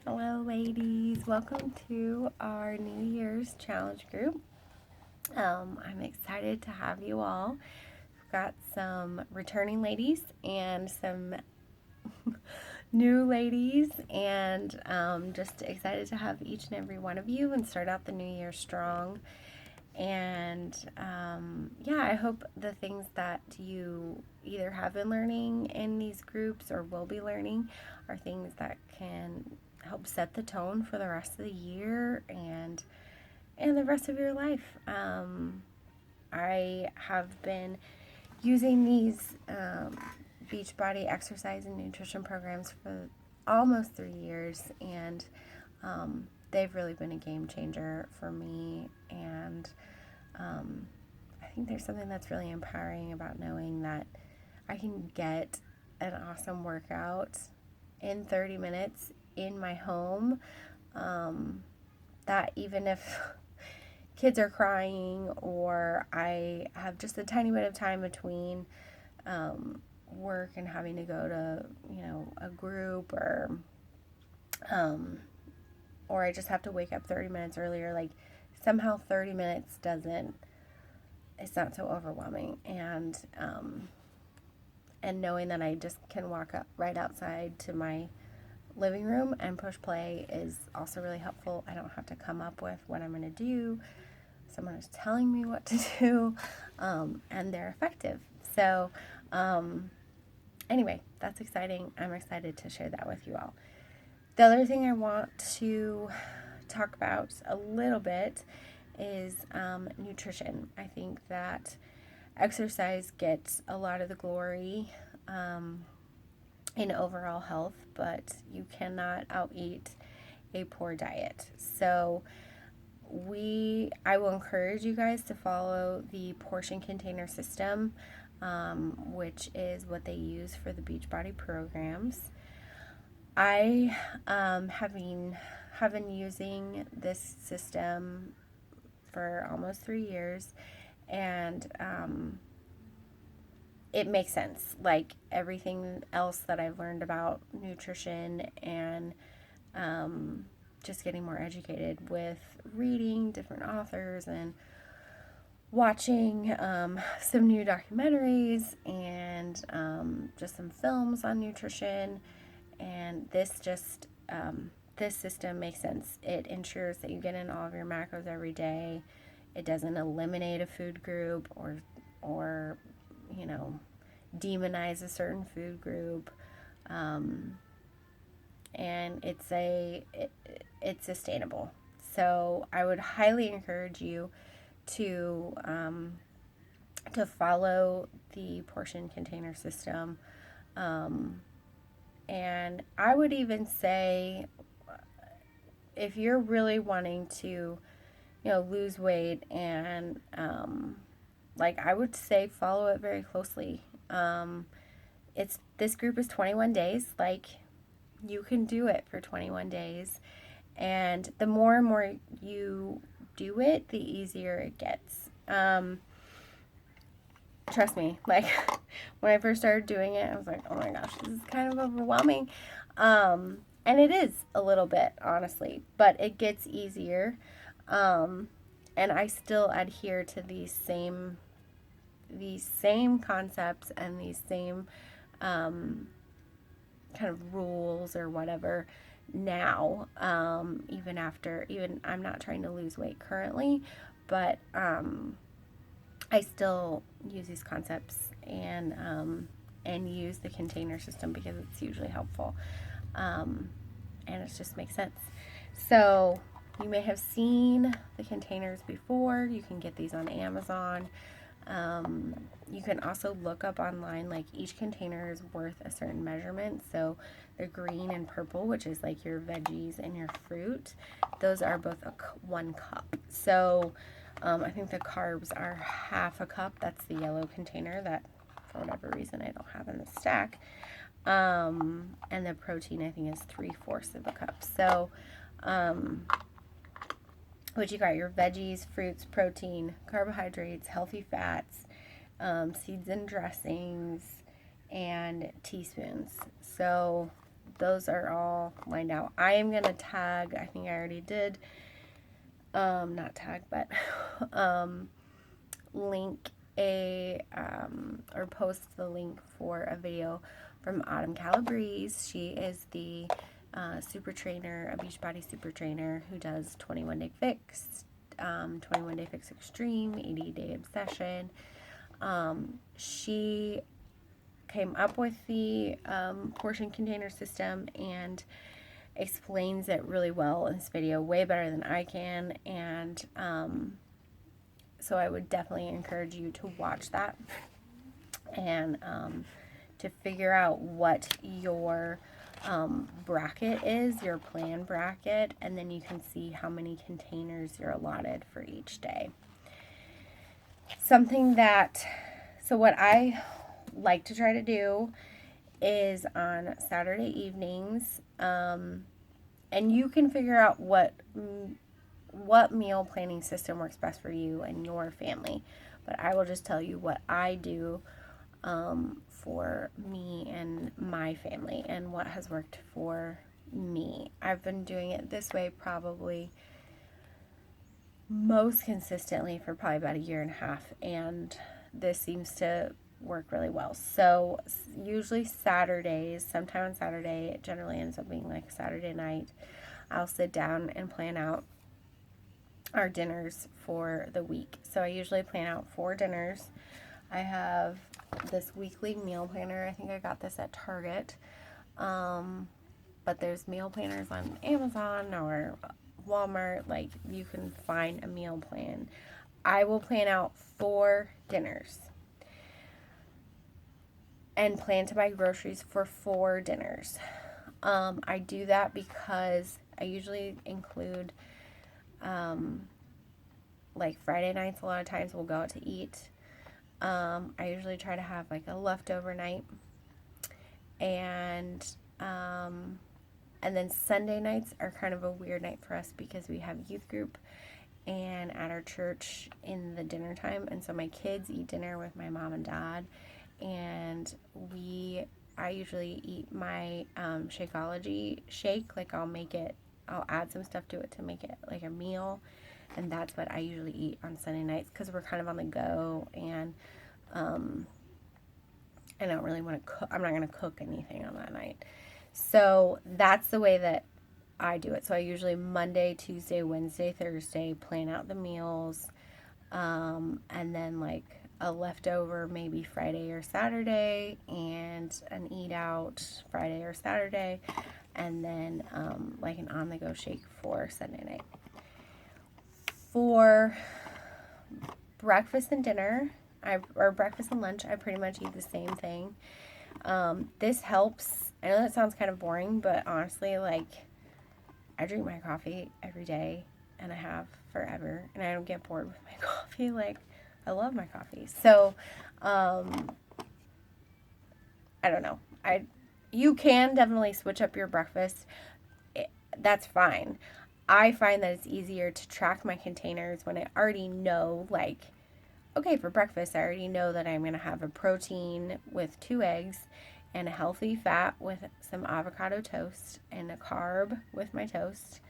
Hello, ladies. Welcome to our New Year's challenge group. I'm excited to have you all. We've got some returning ladies and some new ladies, and just excited to have each and every one of you and start out the new year strong. And I hope the things that you either have been learning in these groups or will be learning are things that can help set the tone for the rest of the year and the rest of your life. I have been using these Beachbody exercise and nutrition programs for almost 3 years, and they've really been a game changer for me. And I think there's something that's really empowering about knowing that I can get an awesome workout in 30 minutes in my home. That even if kids are crying or I have just a tiny bit of time between work and having to go to, a group or I just have to wake up 30 minutes earlier, like somehow 30 minutes it's not so overwhelming. And knowing that I just can walk up right outside to my living room and push play is also really helpful. I don't have to come up with what I'm going to do. Someone is telling me what to do, and they're effective. So, anyway, that's exciting. I'm excited to share that with you all. The other thing I want to talk about a little bit is nutrition. I think that exercise gets a lot of the glory in overall health, but you cannot out-eat a poor diet. So I will encourage you guys to follow the portion container system, which is what they use for the Beachbody programs. I have been using this system for almost 3 years, and it makes sense. Like everything else that I've learned about nutrition and just getting more educated with reading different authors and watching some new documentaries and just some films on nutrition. And this system makes sense. It ensures that you get in all of your macros every day. It doesn't eliminate a food group or demonize a certain food group. And it's sustainable. So I would highly encourage you to follow the portion container system. And I would even say, if you're really wanting to, lose weight and, I would say follow it very closely. This group is 21 days. Like, you can do it for 21 days. And the more and more you do it, the easier it gets. Trust me, like when I first started doing it, I was like, oh my gosh, this is kind of overwhelming. And it is a little bit, honestly, but it gets easier. And I still adhere to these same concepts and these same kind of rules or whatever now, even I'm not trying to lose weight currently, but I still use these concepts and use the container system because it's hugely helpful, and it just makes sense. So you may have seen the containers before. You can get these on Amazon. You can also look up online, like each container is worth a certain measurement. So the green and purple, which is like your veggies and your fruit, those are both 1 cup. So I think the carbs are half a cup. That's the yellow container that, for whatever reason, I don't have in the stack. And the protein, I think, is 3/4 of a cup. So, but you got your veggies, fruits, protein, carbohydrates, healthy fats, seeds and dressings, and teaspoons. So those are all lined out. I am going to tag, I think I already did, not tag, but link or post the link for a video from Autumn Calabrese. She is the super trainer, a Beachbody super trainer who does 21 Day Fix, 21 Day Fix Extreme, 80 Day Obsession. She came up with the portion container system and explains it really well in this video, way better than I can, and so I would definitely encourage you to watch that and to figure out what your bracket is, your plan bracket, and then you can see how many containers you're allotted for each day. So what I like to try to do is on Saturday evenings, and you can figure out what meal planning system works best for you and your family. But I will just tell you what I do for me and my family and what has worked for me. I've been doing it this way probably most consistently for probably about a year and a half, and this seems to work really well. So usually Saturdays, sometime on Saturday, it generally ends up being like Saturday night, I'll sit down and plan out our dinners for the week. So I usually plan out 4 dinners. I have this weekly meal planner. I think I got this at Target. But there's meal planners on Amazon or Walmart. Like, you can find a meal plan. I will plan out 4 dinners and plan to buy groceries for 4 dinners. I do that because I usually include like Friday nights. A lot of times we'll go out to eat. I usually try to have like a leftover night, and then Sunday nights are kind of a weird night for us because we have youth group and at our church in the dinner time, and so my kids eat dinner with my mom and dad, and I usually eat my Shakeology shake. Like, I'll add some stuff to it to make it like a meal, and that's what I usually eat on Sunday nights because we're kind of on the go, and I don't really want to cook. I'm not going to cook anything on that night. So that's the way that I do it. So I usually Monday, Tuesday, Wednesday, Thursday plan out the meals, and then like a leftover maybe Friday or Saturday, and an eat out Friday or Saturday, and then like an on-the-go shake for Sunday night. For breakfast and dinner, or breakfast and lunch, I pretty much eat the same thing. This helps. I know that sounds kind of boring, but honestly, like, I drink my coffee every day, and I have forever, and I don't get bored with my coffee. Like, I love my coffee. So, I don't know. You can definitely switch up your breakfast. That's fine. I find that it's easier to track my containers when I already know, like, okay, for breakfast, I already know that I'm going to have a protein with 2 eggs and a healthy fat with some avocado toast and a carb with my toast.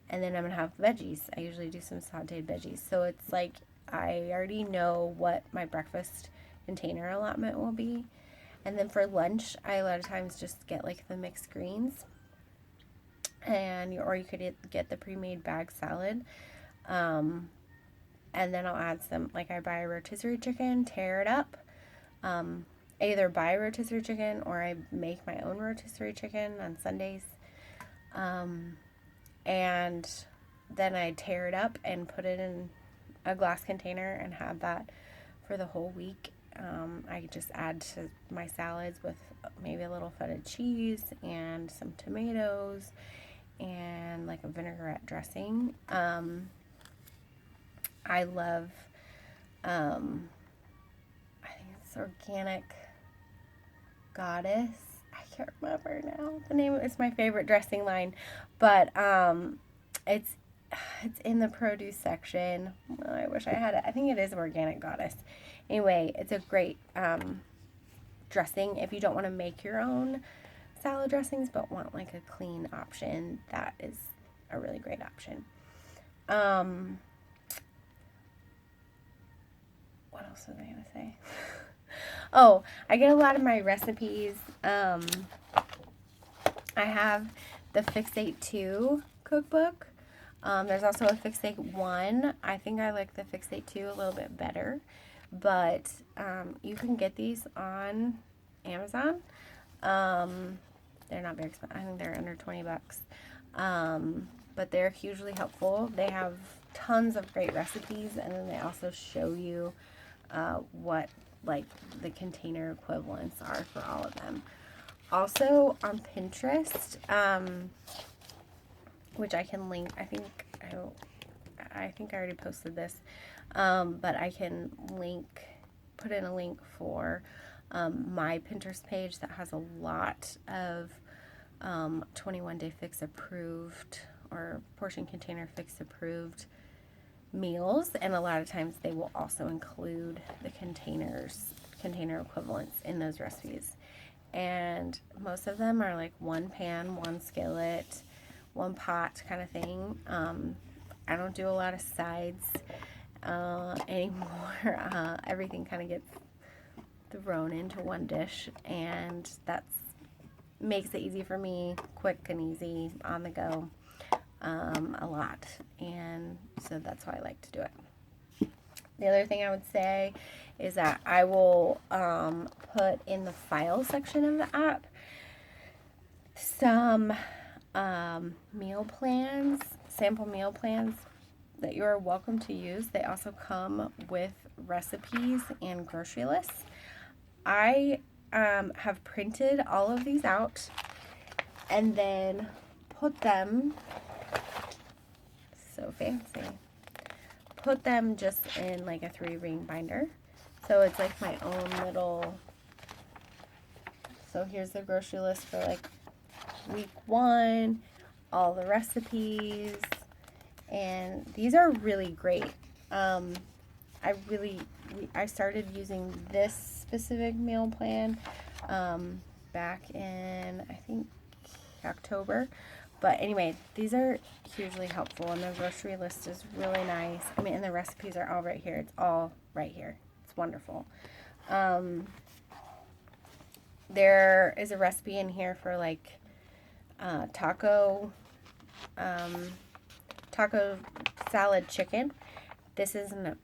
And then I'm going to have veggies. I usually do some sauteed veggies. So it's like I already know what my breakfast container allotment will be. And then for lunch, I a lot of times just get like the mixed greens. Or you could get the pre-made bag salad. And then I'll add some, like, I buy a rotisserie chicken, tear it up. I either buy a rotisserie chicken or I make my own rotisserie chicken on Sundays. And then I tear it up and put it in a glass container and have that for the whole week. I just add to my salads with maybe a little feta cheese and some tomatoes and like a vinaigrette dressing. I love, I think it's Organic Goddess. I can't remember now the name. It's my favorite dressing line, but it's in the produce section. I wish I had it. I think it is Organic Goddess. Anyway, it's a great dressing if you don't want to make your own salad dressings but want like a clean option, that is a really great option. What else was I going to say? Oh, I get a lot of my recipes. I have the Fixate 2 cookbook. There's also a Fixate 1. I think I like the Fixate 2 a little bit better. But you can get these on Amazon. They're not very expensive. I think they're under 20 bucks. But they're hugely helpful. They have tons of great recipes, and then they also show you what like the container equivalents are for all of them. Also on Pinterest, which I can link. I think I already posted this, but I can put in a link for my Pinterest page that has a lot of 21 Day Fix approved or portion container fix approved meals, and a lot of times they will also include the container equivalents in those recipes. And most of them are like one pan, one skillet, one pot kind of thing. I don't do a lot of sides anymore. Everything kind of gets thrown into one dish, and that's makes it easy for me, quick and easy, on the go, a lot. And so that's why I like to do it. The other thing I would say is that I will put in the file section of the app some meal plans, sample meal plans that you are welcome to use. They also come with recipes and grocery lists. I have printed all of these out and then put them, so fancy, put them just in like a 3-ring binder. So it's like my own little, so here's the grocery list for like week 1, all the recipes, and these are really great. I started using this specific meal plan back in, I think, October. But anyway, these are hugely helpful, and the grocery list is really nice. I mean, and the recipes are all right here. It's all right here. It's wonderful. There is a recipe in here for like taco salad chicken. This is an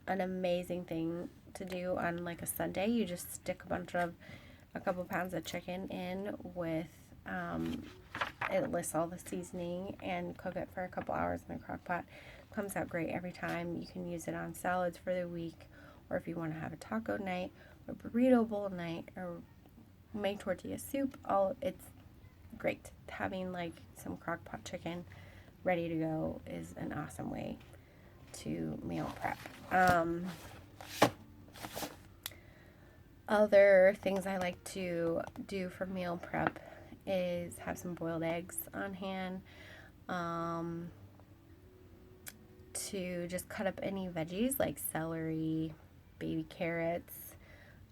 amazing thing to do on like a Sunday. You just stick a couple pounds of chicken in with, it lists all the seasoning, and cook it for a couple hours in a crock pot. Comes out great every time. You can use it on salads for the week, or if you want to have a taco night or burrito bowl night, or make tortilla soup. It's great. Having like some crock pot chicken ready to go is an awesome way to meal prep. Other things I like to do for meal prep is have some boiled eggs on hand, to just cut up any veggies like celery, baby carrots.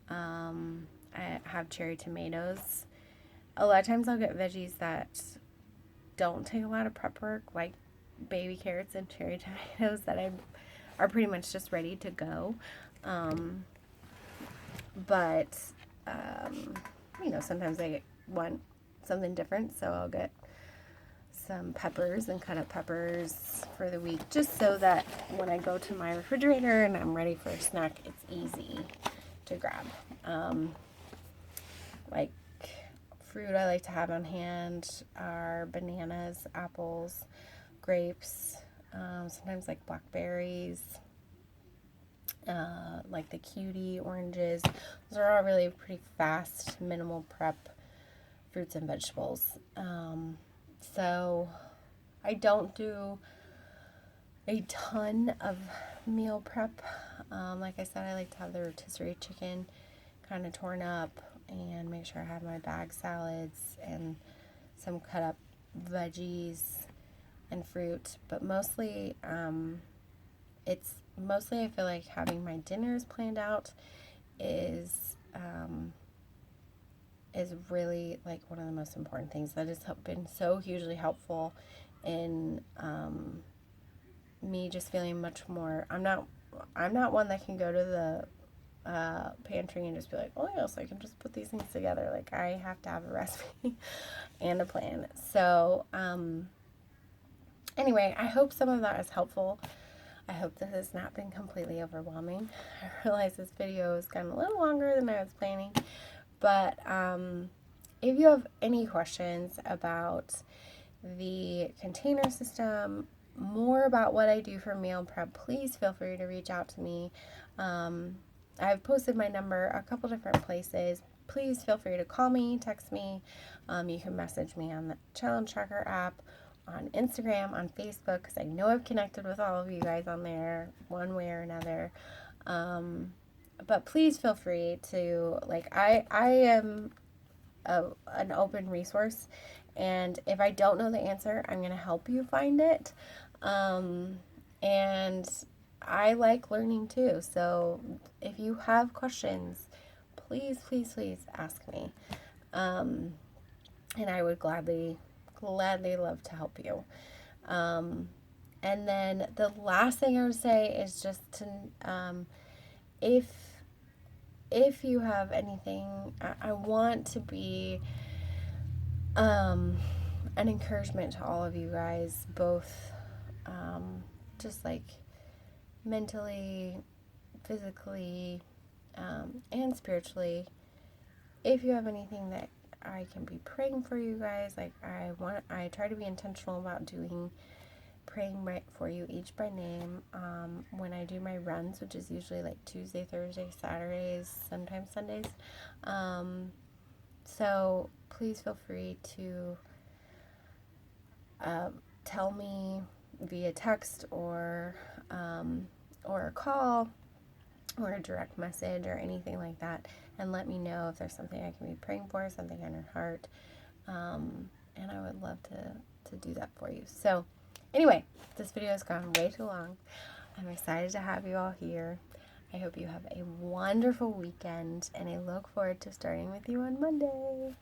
I have cherry tomatoes. A lot of times I'll get veggies that don't take a lot of prep work, like baby carrots and cherry tomatoes that are pretty much just ready to go. But sometimes I want something different, so I'll get some peppers and cut up peppers for the week, just so that when I go to my refrigerator and I'm ready for a snack, it's easy to grab. Like fruit I like to have on hand are bananas, apples, grapes, sometimes like blackberries, like the cutie oranges. Those are all really pretty fast, minimal prep fruits and vegetables. So I don't do a ton of meal prep. Like I said, I like to have the rotisserie chicken kind of torn up and make sure I have my bag salads and some cut up veggies and fruit. But mostly, I feel like having my dinners planned out is is really like one of the most important things that has been so hugely helpful in me just feeling much more. I'm not one that can go to the pantry and just be like, oh yes, I can just put these things together. Like, I have to have a recipe and a plan. So anyway, I hope some of that is helpful. I hope this has not been completely overwhelming. I realize this video has gotten a little longer than I was planning, but if you have any questions about the container system, more about what I do for meal prep, please feel free to reach out to me. I've posted my number a couple different places. Please feel free to call me, text me. You can message me on the Challenge Tracker app, on Instagram, on Facebook, because I know I've connected with all of you guys on there one way or another. But please feel free to, like, I am an open resource, and if I don't know the answer, I'm going to help you find it. And I like learning too, so if you have questions, please, please, please ask me. And I would gladly love to help you. And then the last thing I would say is just to, if you have anything, I want to be an encouragement to all of you guys, both just like mentally, physically, and spiritually. If you have anything that I can be praying for you guys, like I try to be intentional about praying right for you each by name when I do my runs, which is usually like Tuesday, Thursday, Saturdays, sometimes Sundays. So please feel free to tell me via text or a call or a direct message or anything like that, and let me know if there's something I can be praying for, something on your heart, and I would love to do that for you. So anyway, this video has gone way too long. I'm excited to have you all here. I hope you have a wonderful weekend, and I look forward to starting with you on Monday.